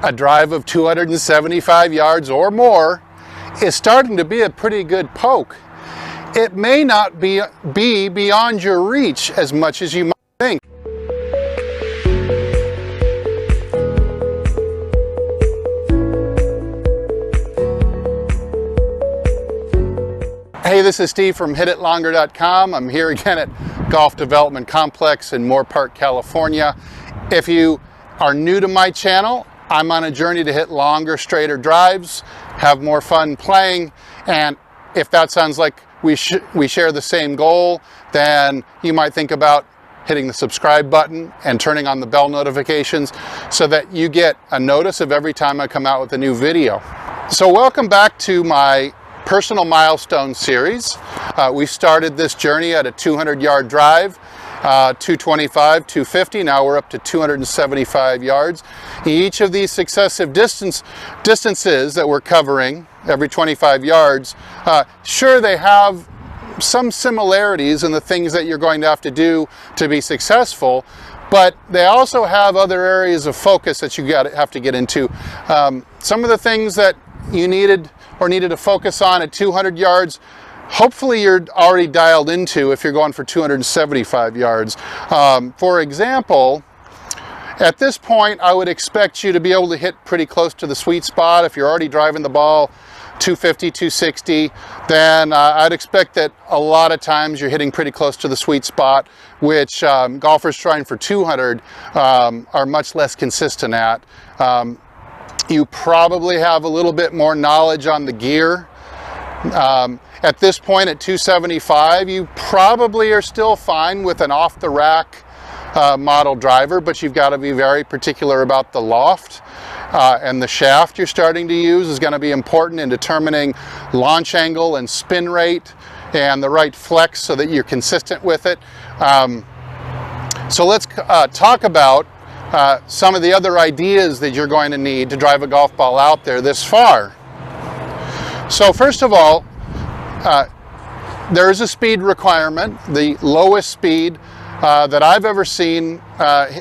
a drive of 275 yards or more is starting to be a pretty good poke. It may not be beyond your reach as much as you might think. Hey, this is Steve from HitItLonger.com. I'm here again at Golf Development Complex in Moore Park, California. If you are new to my channel, I'm on a journey to hit longer, straighter drives, have more fun playing, and if that sounds like we share the same goal, then you might think about hitting the subscribe button and turning on the bell notifications so that you get a notice of every time I come out with a new video. So welcome back to my Personal Milestone Series. We started this journey at a 200-yard drive, 225, 250. Now we're up to 275 yards. Each of these successive distances that we're covering, every 25 yards, sure, they have some similarities in the things that you're going to have to do to be successful, but they also have other areas of focus that you have to get into. Some of the things that you needed to focus on at 200 yards, hopefully you're already dialed into if you're going for 275 yards. For example, at this point, I would expect you to be able to hit pretty close to the sweet spot. If you're already driving the ball 250, 260, then I'd expect that a lot of times you're hitting pretty close to the sweet spot, which golfers trying for 200 are much less consistent at. You probably have a little bit more knowledge on the gear. At this point at 275, you probably are still fine with an off-the-rack model driver, but you've got to be very particular about the loft. And the shaft you're starting to use is going to be important in determining launch angle and spin rate and the right flex so that you're consistent with it. So let's talk about some of the other ideas that you're going to need to drive a golf ball out there this far. So first of all, there is a speed requirement. The lowest speed that I've ever seen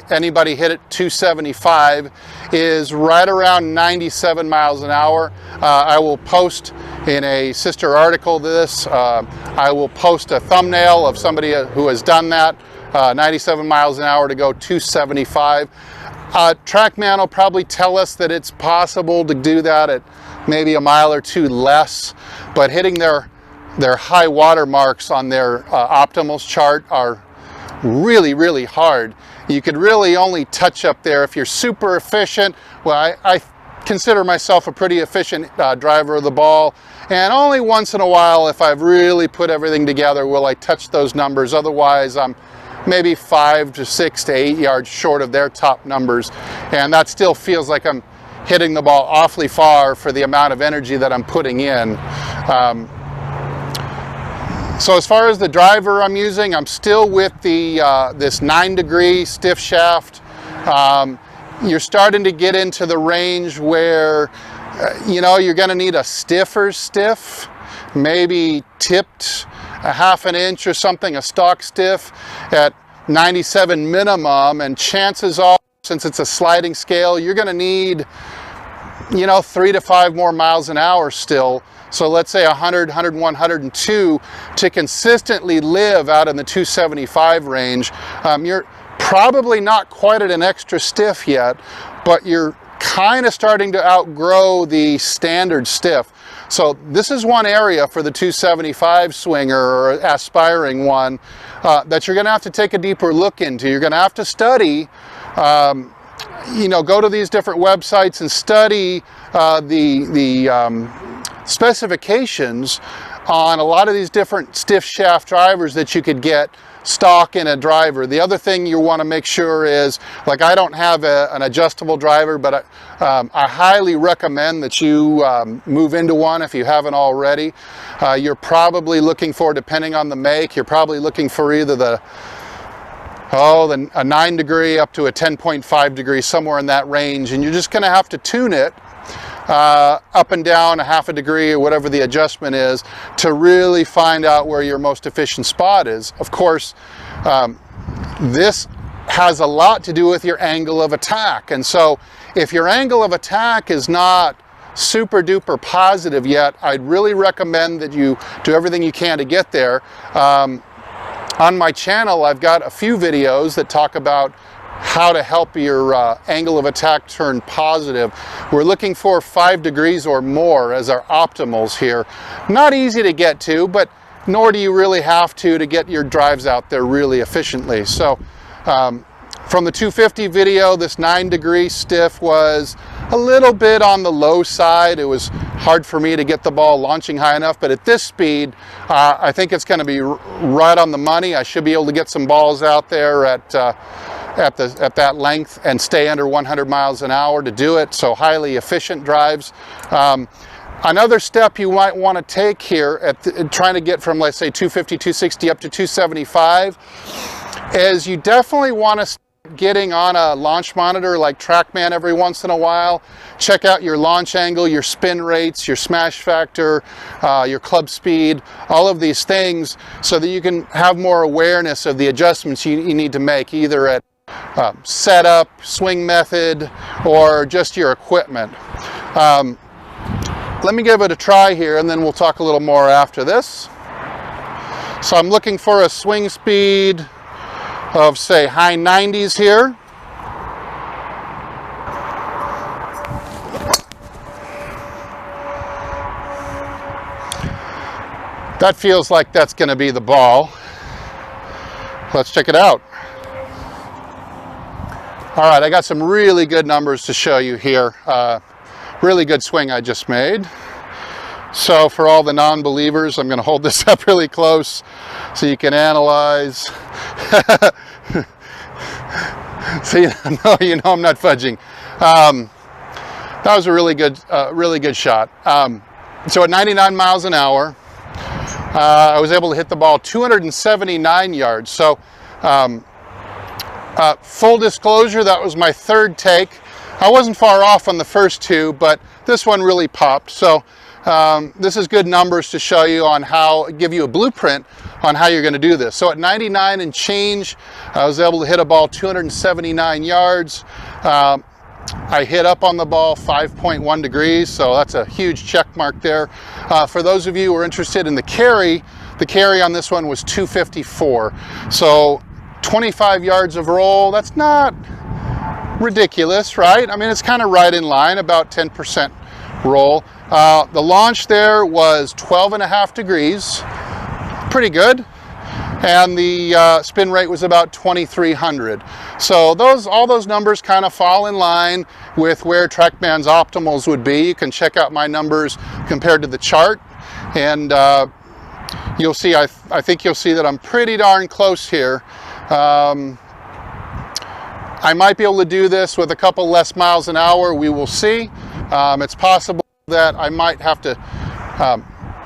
anybody hit at 275 is right around 97 miles an hour. I will post in a sister article this. I will post a thumbnail of somebody who has done that. 97 miles an hour to go 275. TrackMan will probably tell us that it's possible to do that at maybe a mile or two less, but hitting their high water marks on their optimals chart are really, really hard. You could really only touch up there if you're super efficient. Well, I consider myself a pretty efficient driver of the ball, and only once in a while, if I've really put everything together, will I touch those numbers. Otherwise, I'm maybe 5 to 6 to 8 yards short of their top numbers, and that still feels like I'm hitting the ball awfully far for the amount of energy that I'm putting in. So as far as the driver I'm using, I'm still with the this 9-degree stiff shaft. You're starting to get into the range where you know, you're going to need a stiffer stiff, maybe tipped a half an inch or something, a stock stiff at 97 minimum, and chances are, since it's a sliding scale, you're going to need, you know, 3 to 5 more miles an hour still. So let's say 100, 101, 102 to consistently live out in the 275 range. You're probably not quite at an extra stiff yet, but you're kind of starting to outgrow the standard stiff. So this is one area for the 275 swinger or aspiring one that you're going to have to take a deeper look into. You're going to have to study, you know, go to these different websites and study the specifications on a lot of these different stiff shaft drivers that you could get stock in a driver. The other thing you want to make sure is, like, I don't have an adjustable driver, but I highly recommend that you move into one if you haven't already. You're probably looking for, depending on the make, you're probably looking for either a 9 degree up to a 10.5 degree, somewhere in that range, and you're just going to have to tune it up and down a half a degree or whatever the adjustment is to really find out where your most efficient spot is. Of course, this has a lot to do with your angle of attack, and so if your angle of attack is not super duper positive yet, I'd really recommend that you do everything you can to get there. On my channel, I've got a few videos that talk about how to help your angle of attack turn positive. We're looking for 5 degrees or more as our optimals here. Not easy to get to, but nor do you really have to get your drives out there really efficiently. So from the 250 video, this 9-degree stiff was a little bit on the low side. It was hard for me to get the ball launching high enough, but at this speed, I think it's going to be right on the money. I should be able to get some balls out there at that length and stay under 100 miles an hour to do it. So highly efficient drives. Another step you might want to take here at trying to get from, let's say, 250, 260 up to 275 is you definitely want to start getting on a launch monitor like TrackMan every once in a while. Check out your launch angle, your spin rates, your smash factor, your club speed, all of these things, so that you can have more awareness of the adjustments you need to make, either at setup, swing method, or just your equipment. Let me give it a try here, and then we'll talk a little more after this. So I'm looking for a swing speed of, say, high 90s here. That feels like that's going to be the ball. Let's check it out. All right, I got some really good numbers to show you here. Really good swing I just made. So for all the non-believers, I'm going to hold this up really close so you can analyze. So you know I'm not fudging. That was a really good shot. So at 99 miles an hour, I was able to hit the ball 279 yards. So full disclosure, that was my third take. I wasn't far off on the first two, but this one really popped. So this is good numbers to show you on how, give you a blueprint on how you're going to do this. So at 99 and change, I was able to hit a ball 279 yards. I hit up on the ball 5.1 degrees, so that's a huge check mark there. For those of you who are interested in the carry on this one was 254. So 25 yards of roll, that's not ridiculous, right? I mean, it's kind of right in line, about 10% roll. The launch there was 12.5 degrees, pretty good. And the spin rate was about 2,300. So all those numbers kind of fall in line with where TrackMan's optimals would be. You can check out my numbers compared to the chart, and you'll see, I think you'll see that I'm pretty darn close here. I might be able to do this with a couple less miles an hour. We will see. It's possible that I might have to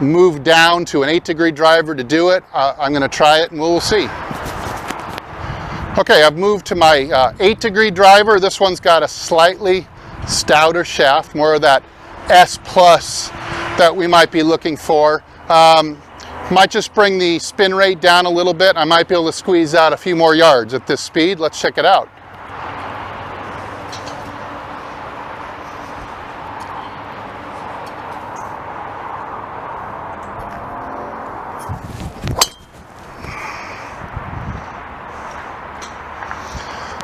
move down to an 8-degree driver to do it. I'm going to try it and we'll see. Okay, I've moved to my 8-degree driver. This one's got a slightly stouter shaft, more of that S+ that we might be looking for. Might just bring the spin rate down a little bit. I might be able to squeeze out a few more yards at this speed. Let's check it out.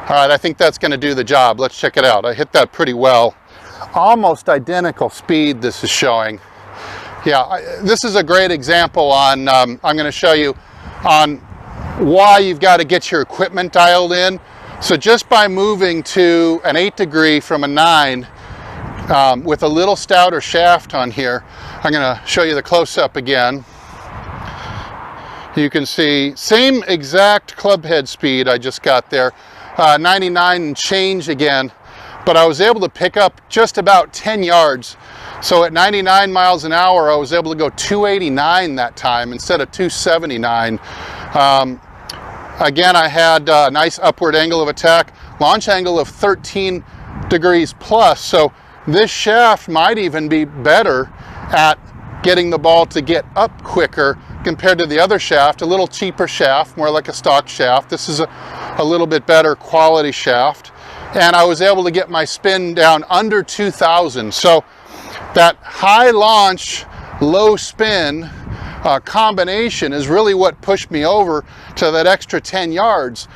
All right, I think that's going to do the job. Let's check it out. I hit that pretty well. Almost identical speed this is showing. Yeah, this is a great example on, I'm going to show you on why you've got to get your equipment dialed in. So just by moving to an 8-degree from a 9 with a little stouter shaft on here, I'm going to show you the close-up again. You can see same exact club head speed I just got there. 99 and change again, but I was able to pick up just about 10 yards. So at 99 miles an hour, I was able to go 289 that time instead of 279. Again, I had a nice upward angle of attack, launch angle of 13 degrees plus. So this shaft might even be better at getting the ball to get up quicker compared to the other shaft, a little cheaper shaft, more like a stock shaft. This is a little bit better quality shaft. and I was able to get my spin down under 2,000. So that high launch, low spin combination is really what pushed me over to that extra 10 yards.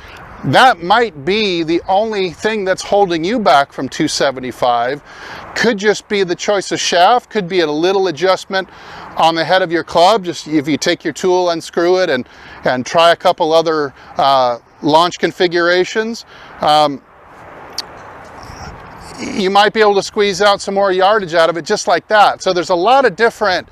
That might be the only thing that's holding you back from 275. Could just be the choice of shaft, could be a little adjustment on the head of your club. Just if you take your tool, unscrew it, and try a couple other launch configurations, you might be able to squeeze out some more yardage out of it just like that. So there's a lot of different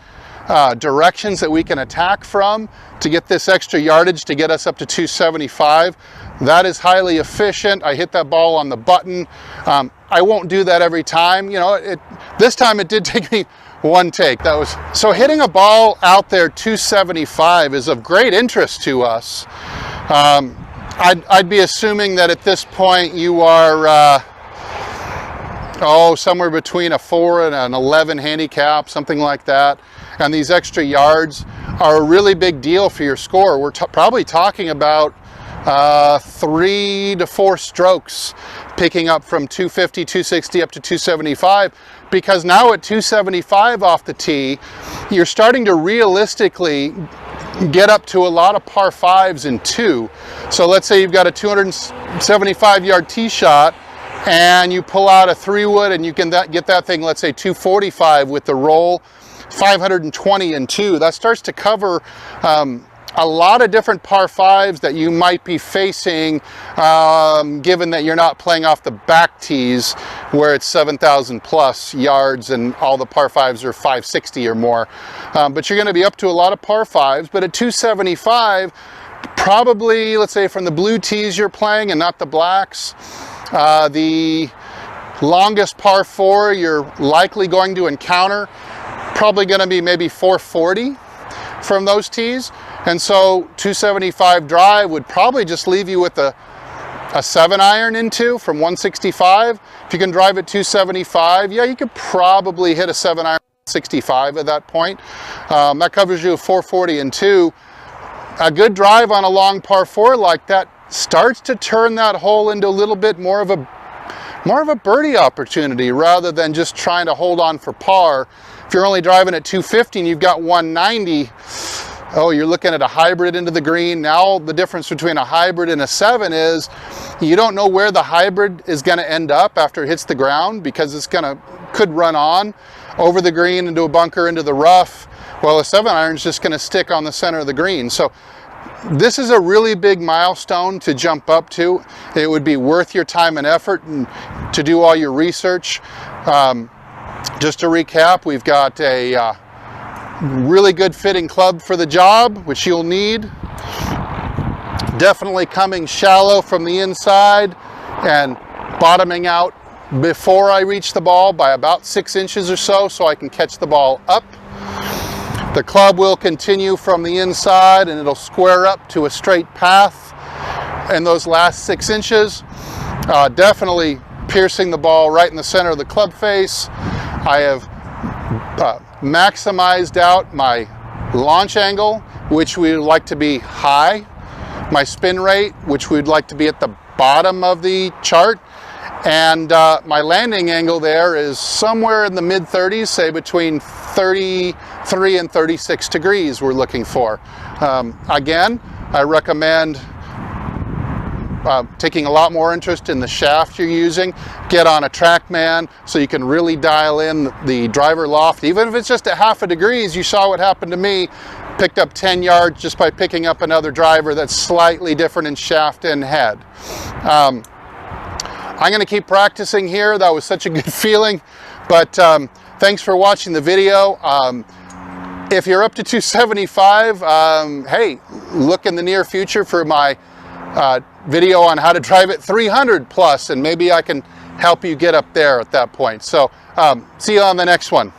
directions that we can attack from to get this extra yardage to get us up to 275. That is highly efficient. I hit that ball on the button. I won't do that every time. You know, this time it did take me one take. So hitting a ball out there 275 is of great interest to us. I'd be assuming that at this point you are somewhere between a 4 and an 11 handicap, something like that. And these extra yards are a really big deal for your score. We're probably talking about 3 to 4 strokes picking up from 250, 260 up to 275, because now at 275 off the tee, you're starting to realistically get up to a lot of par 5s in 2. So let's say you've got a 275 yard tee shot, and you pull out a 3-wood and you can get that thing, let's say 245 with the roll, 520 and 2. That starts to cover a lot of different par 5s that you might be facing, given that you're not playing off the back tees where it's 7,000 plus yards and all the par 5s are 560 or more. But you're going to be up to a lot of par 5s, but at 275, probably, let's say from the blue tees you're playing and not the blacks, the longest par 4 you're likely going to encounter, probably going to be maybe 440 from those tees. And so 275 drive would probably just leave you with a 7-iron into from 165. If you can drive at 275, yeah, you could probably hit a 7-iron 65 at that point. That covers you a 440 and 2. A good drive on a long par 4 like that starts to turn that hole into a little bit more of a birdie opportunity rather than just trying to hold on for par. If you're only driving at 250 and you've got 190, you're looking at a hybrid into the green. Now the difference between a hybrid and a 7 is you don't know where the hybrid is going to end up after it hits the ground, because it's could run on over the green into a bunker, into the rough. Well, a 7-iron is just going to stick on the center of the green. So this is a really big milestone to jump up to. It would be worth your time and effort and to do all your research. Just to recap, we've got a really good fitting club for the job, which you'll need. Definitely coming shallow from the inside and bottoming out before I reach the ball by about 6 inches or so I can catch the ball up. The club will continue from the inside and it'll square up to a straight path in those last 6 inches. Definitely piercing the ball right in the center of the club face. I have maximized out my launch angle, which we would like to be high, my spin rate, which we'd like to be at the bottom of the chart, and my landing angle there is somewhere in the mid-30s, say between 33 and 36 degrees we're looking for. Again, I recommend taking a lot more interest in the shaft you're using. Get on a TrackMan so you can really dial in the driver loft. Even if it's just a half a degree, you saw what happened to me. Picked up 10 yards just by picking up another driver that's slightly different in shaft and head. I'm going to keep practicing here. That was such a good feeling. But thanks for watching the video. If you're up to 275, hey, look in the near future for my video on how to drive at 300 plus, and maybe I can help you get up there at that point. So see you on the next one.